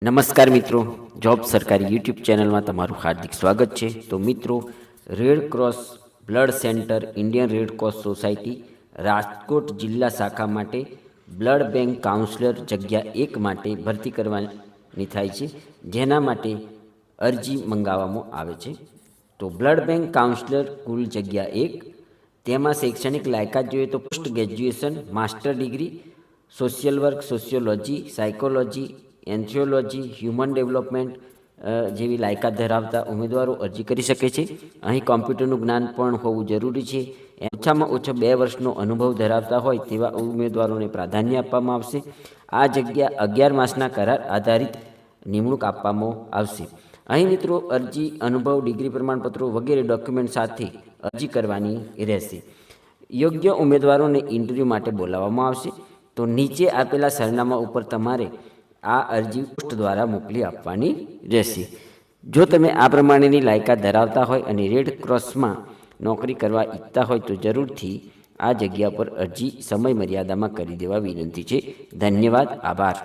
નમસ્કાર મિત્રો, જોબ સરકારી યુટ્યુબ ચેનલમાં તમારું હાર્દિક સ્વાગત છે। તો મિત્રો, red cross blood centre Indian red cross society Rajkot જિલ્લા શાખા માટે બ્લડ બેંક કાઉન્સલર જગ્યા 1 માટે ભરતી કરવાની થાય છે, જેના માટે અરજી મંગાવવામાં આવે છે। તો બ્લડ બેંક કાઉન્સલર કુલ જગ્યા 1, તેમાં શૈક્ષણિક લાયકાત જોઈએ તો post graduation, master degree, social work, sociology, psychology, anthropology, human development જેવી લાયકાત ધરાવતા ઉમેદવારો અરજી કરી શકે છે। અહીં કોમ્પ્યુટરનું જ્ઞાન પણ હોવું જરૂરી છે। ઓછામાં ઓછો 2 વર્ષનો અનુભવ ધરાવતા હોય તેવા ઉમેદવારોને પ્રાધાન્ય આપવામાં આવશે। આ જગ્યા 11 માસના કરાર આધારિત નિમણૂક આપવામાં આવશે। અહીં મિત્રો અરજી, અનુભવ, ડિગ્રી પ્રમાણપત્રો વગેરે ડોક્યુમેન્ટ સાથે અરજી કરવાની રહેશે। યોગ્ય ઉમેદવારોને ઇન્ટરવ્યૂ માટે બોલાવવામાં આવશે। તો નીચે આપેલા સરનામા ઉપર તમારે આ અરજી પોસ્ટ દ્વારા મોકલી આપવાની રહેશે। જો તમે આ પ્રમાણેની લાયકાત ધરાવતા હોય અને રેડ ક્રોસમાં નોકરી કરવા ઈચ્છતા હોય તો જરૂરથી આ જગ્યા પર અરજી સમય મર્યાદામાં કરી દેવા વિનંતી છે। ધન્યવાદ, આભાર।